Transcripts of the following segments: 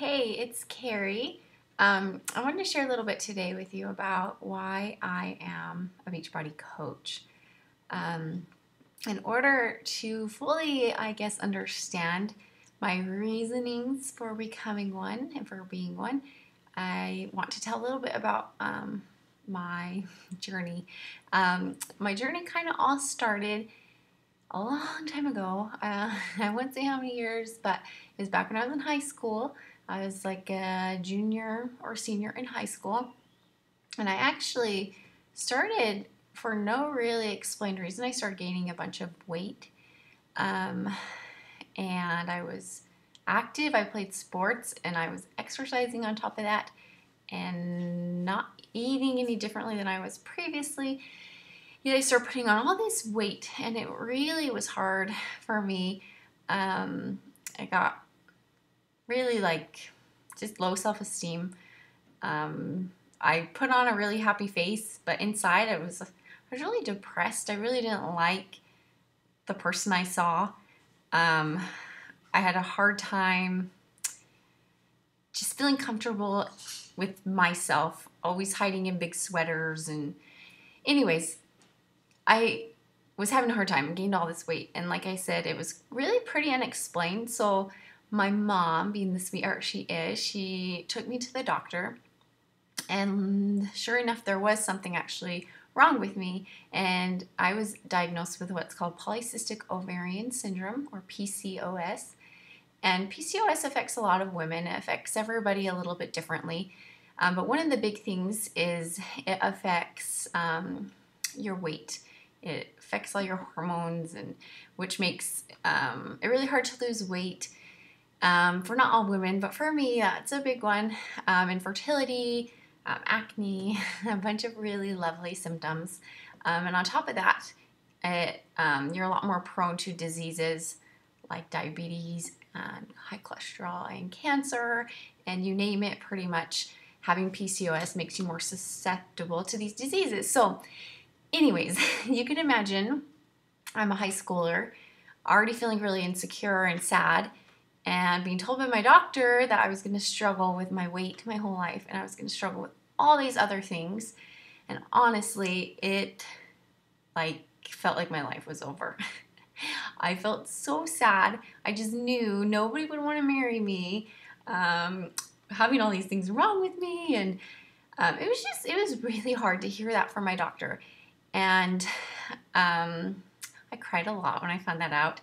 Hey, it's Carrie. I wanted to share a little bit today with you about why I am a Beachbody coach. Um, in order to fully, understand my reasonings for becoming one and for being one, I want to tell a little bit about my journey. My journey kind of all started a long time ago. I wouldn't say how many years, but it was back when I was in high school. I was like a junior or senior in high school. And I actually started, for no really explained reason, I started gaining a bunch of weight. Um, and I was active. I played sports and I was exercising on top of that and not eating any differently than I was previously. I started putting on all this weight, and it really was hard for me. I got really just low self-esteem. I put on a really happy face, but inside I was really depressed. I really didn't like the person I saw. I had a hard time just feeling comfortable with myself, always hiding in big sweaters. And anyways, I was having a hard time, gained all this weight. And like I said, it was really pretty unexplained. So my mom, being the sweetheart she is, she took me to the doctor. And sure enough, there was something actually wrong with me. And I was diagnosed with what's called polycystic ovarian syndrome, or PCOS. And PCOS affects a lot of women. It affects everybody a little bit differently. But one of the big things is it affects your weight. It affects all your hormones, and which makes it really hard to lose weight for not all women, but for me, it's a big one. Infertility, acne, a bunch of really lovely symptoms. And on top of that, you're a lot more prone to diseases like diabetes and high cholesterol and cancer, and you name it, pretty much having PCOS makes you more susceptible to these diseases. So anyways, you can imagine I'm a high schooler, already feeling really insecure and sad, and being told by my doctor that I was going to struggle with my weight my whole life, and I was going to struggle with all these other things. And honestly, it felt like my life was over. I felt so sad. I just knew nobody would want to marry me, having all these things wrong with me, and it was really hard to hear that from my doctor. And I cried a lot when I found that out.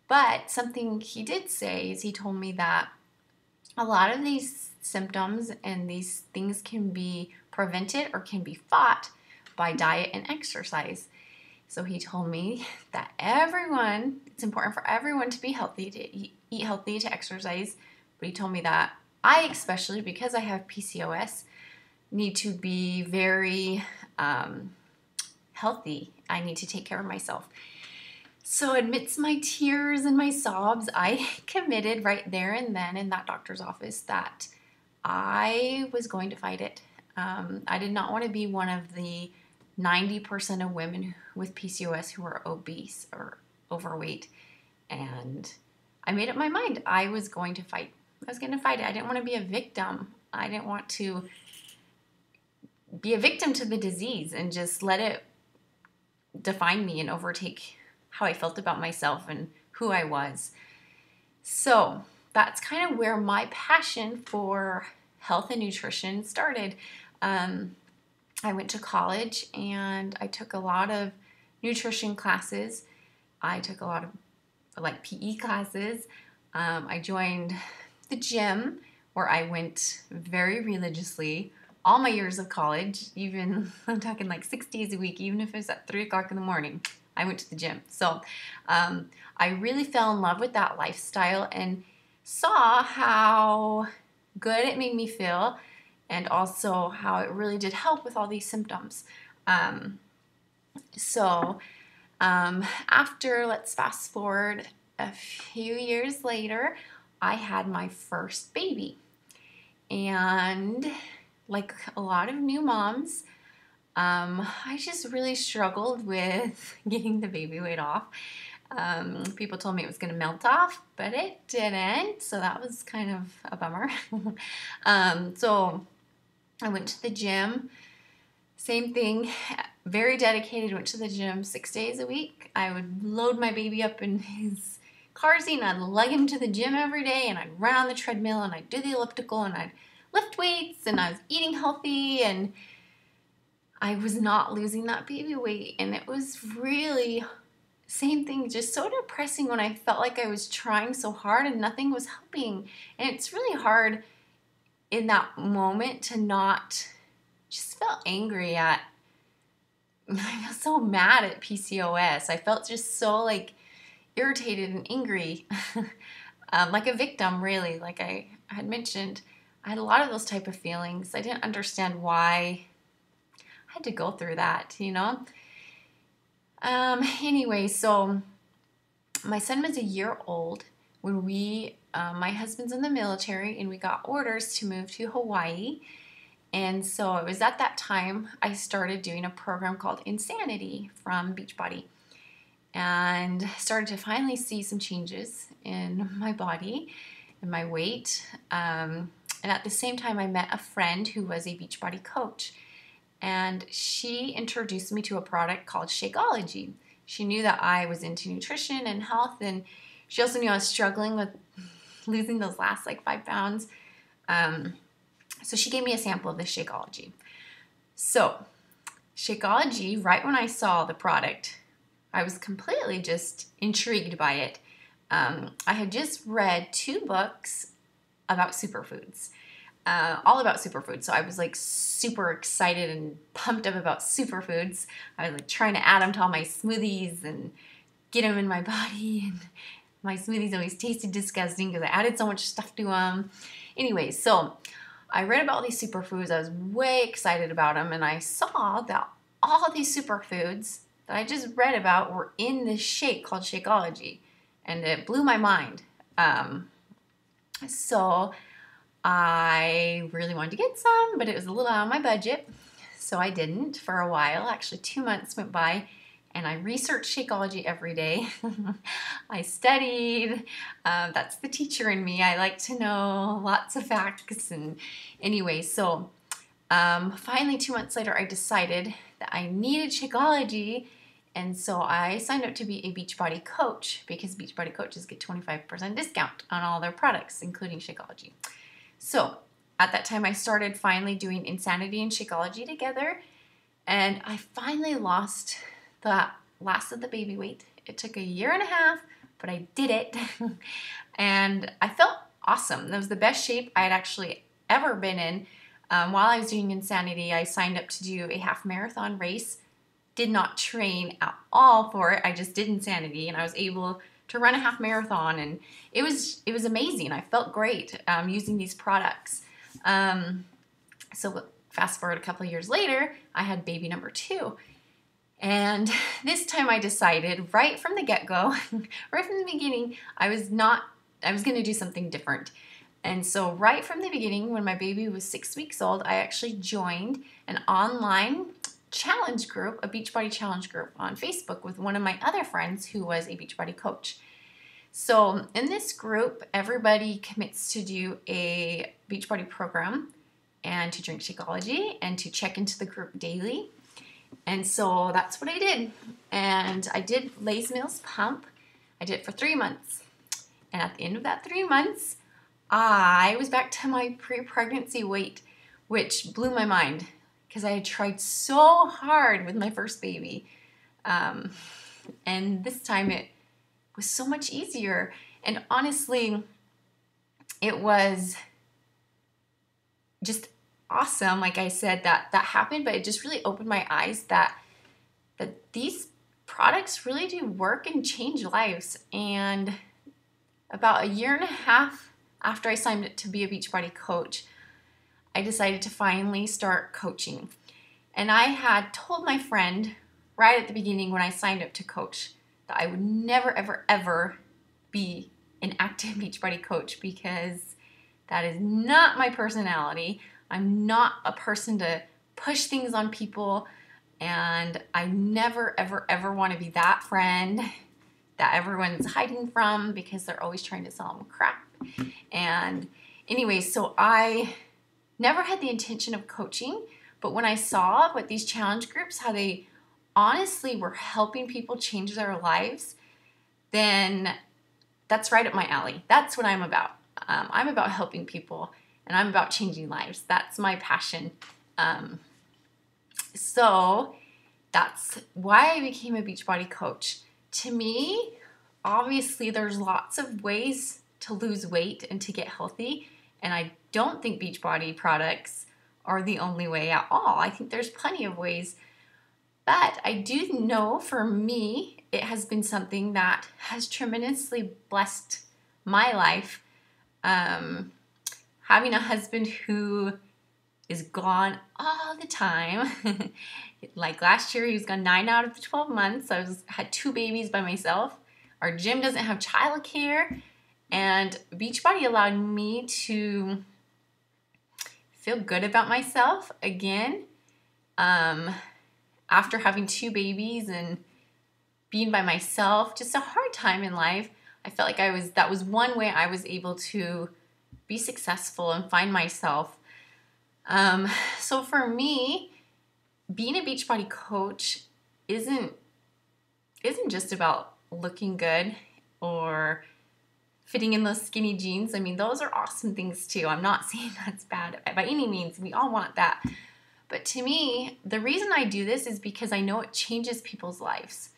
But something he did say is he told me that a lot of these symptoms and these things can be prevented or can be fought by diet and exercise. So he told me that it's important for everyone to be healthy, to eat healthy, to exercise. But he told me that I, especially because I have PCOS, need to be very healthy. I need to take care of myself. So amidst my tears and my sobs, I committed right there and then in that doctor's office that I was going to fight it. I did not want to be one of the 90% of women with PCOS who are obese or overweight. And I made up my mind. I was going to fight. I was going to fight it. I didn't want to be a victim. I didn't want to be a victim to the disease and just let it define me and overtake how I felt about myself and who I was. So that's kind of where my passion for health and nutrition started. I went to college and I took a lot of nutrition classes. I took a lot of PE classes. I joined the gym where I went very religiously all my years of college, even I'm talking 6 days a week, even if it was at 3 o'clock in the morning, I went to the gym. So I really fell in love with that lifestyle and saw how good it made me feel, and also how it really did help with all these symptoms. After, let's fast forward a few years later, I had my first baby. And like a lot of new moms, I just really struggled with getting the baby weight off. People told me it was going to melt off, but it didn't. So that was kind of a bummer. So I went to the gym. Same thing, very dedicated, went to the gym 6 days a week. I would load my baby up in his car seat and I'd lug him to the gym every day, and I'd run on the treadmill and I'd do the elliptical and I'd lift weights, and I was eating healthy, and I was not losing that baby weight. And it was really, same thing, just so depressing when I felt like I was trying so hard and nothing was helping. And it's really hard in that moment to not just felt angry at, I felt so mad at PCOS. I felt just so like irritated and angry, like a victim, really. Like I had mentioned, I had a lot of those type of feelings. I didn't understand why I had to go through that, you know? Anyway, so my son was a year old when my husband's in the military, and we got orders to move to Hawaii. And so it was at that time I started doing a program called Insanity from Beachbody, and started to finally see some changes in my body and my weight. And at the same time, I met a friend who was a Beachbody coach, and she introduced me to a product called Shakeology. She knew that I was into nutrition and health, and she also knew I was struggling with losing those last like 5 pounds. So she gave me a sample of the Shakeology. So Shakeology, right when I saw the product, I was completely just intrigued by it. I had just read 2 books about superfoods, all about superfoods. So I was like super excited and pumped up about superfoods. I was like trying to add them to all my smoothies and get them in my body. And my smoothies always tasted disgusting because I added so much stuff to them. Anyway, so I read about these superfoods. I was way excited about them, and I saw that all these superfoods that I just read about were in this shake called Shakeology, and it blew my mind. So I really wanted to get some, but it was a little out of my budget, so I didn't for a while. Actually, 2 months went by, and I researched Shakeology every day. I studied. That's the teacher in me. I like to know lots of facts. And anyway, so finally 2 months later, I decided that I needed Shakeology. And so I signed up to be a Beachbody Coach, because Beachbody Coaches get 25% discount on all their products, including Shakeology. So at that time, I started finally doing Insanity and Shakeology together. And I finally lost the last of the baby weight. It took 1.5 years, but I did it. And I felt awesome. That was the best shape I had actually ever been in. While I was doing Insanity, I signed up to do a half marathon race. Did not train at all for it. I just did Insanity, and I was able to run a half marathon, and it was amazing. I felt great using these products. So fast forward a couple of years later, I had baby number 2. And this time I decided right from the get-go, right from the beginning, I was going to do something different. And so right from the beginning, when my baby was 6 weeks old, I actually joined an online challenge group, a Beachbody challenge group on Facebook with one of my other friends who was a Beachbody coach. So in this group, everybody commits to do a Beachbody program and to drink Shakeology and to check into the group daily. And so that's what I did. And I did Lay's Meals Pump. I did it for 3 months. And at the end of that 3 months, I was back to my pre-pregnancy weight, which blew my mind because I had tried so hard with my first baby. And this time it was so much easier. And honestly, it was just awesome. Like I said, that happened, but it just really opened my eyes that these products really do work and change lives. And about 1.5 years after I signed up to be a Beachbody coach, I decided to finally start coaching. And I had told my friend right at the beginning when I signed up to coach that I would never, ever, ever be an active Beachbody coach, because that is not my personality. I'm not a person to push things on people, and I never, ever, ever want to be that friend that everyone's hiding from because they're always trying to sell them crap. And anyway, so I never had the intention of coaching, but when I saw what these challenge groups, how they honestly were helping people change their lives, then that's right up my alley. That's what I'm about. I'm about helping people, and I'm about changing lives. That's my passion. So that's why I became a Beachbody coach. To me, obviously, there's lots of ways to lose weight and to get healthy, and I don't think Beachbody products are the only way at all. I think there's plenty of ways, but I do know for me, it has been something that has tremendously blessed my life. Having a husband who is gone all the time. Like last year, he was gone 9 out of the 12 months. I had 2 babies by myself. Our gym doesn't have childcare, and Beachbody allowed me to feel good about myself again. After having 2 babies and being by myself, just a hard time in life, I felt like that was one way I was able to be successful and find myself. So for me, being a Beachbody coach isn't just about looking good or fitting in those skinny jeans. I mean, those are awesome things too. I'm not saying that's bad by any means. We all want that. But to me, the reason I do this is because I know it changes people's lives.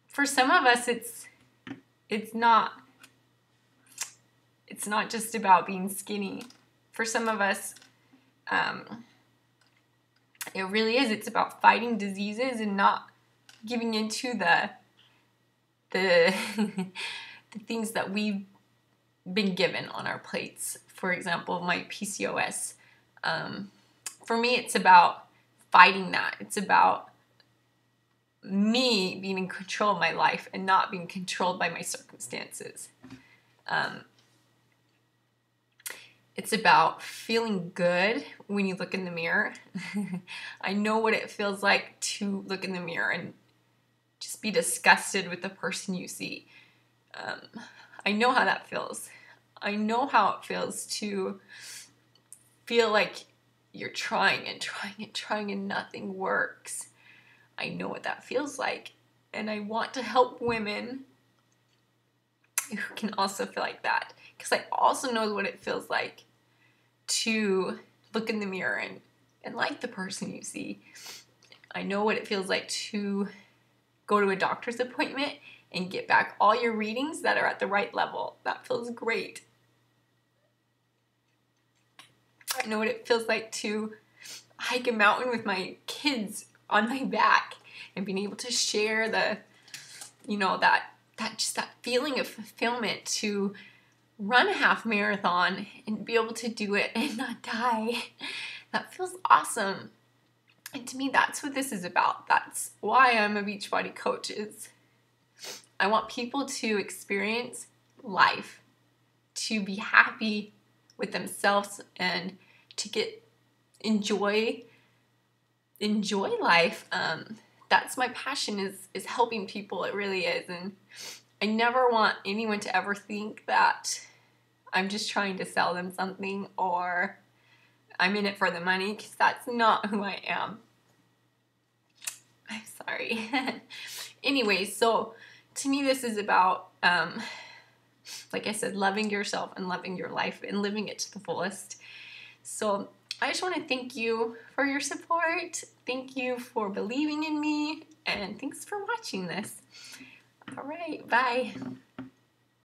For some of us, it's not just about being skinny. For some of us, it really is. It's about fighting diseases and not giving into the the things that we've been given on our plates. For example, my PCOS. For me, it's about fighting that. It's about me being in control of my life and not being controlled by my circumstances. It's about feeling good when you look in the mirror. I know what it feels like to look in the mirror and just be disgusted with the person you see. I know how that feels. I know how it feels to feel like you're trying and trying and trying and nothing works. I know what that feels like. And I want to help women who can also feel like that. Because I also know what it feels like to look in the mirror and like the person you see. I know what it feels like to go to a doctor's appointment and get back all your readings that are at the right level. That feels great. I know what it feels like to hike a mountain with my kids on my back and being able to share that feeling of fulfillment, to run a half marathon and be able to do it and not die. That feels awesome. And to me, that's what this is about. That's why I'm a Beachbody coach. I want people to experience life, to be happy with themselves, and to enjoy life. That's my passion, is helping people. It really is. And I never want anyone to ever think that I'm just trying to sell them something or I'm in it for the money, because that's not who I am. I'm sorry. Anyway, so to me, this is about, like I said, loving yourself and loving your life and living it to the fullest. So I just want to thank you for your support. Thank you for believing in me. And thanks for watching this. All right, bye.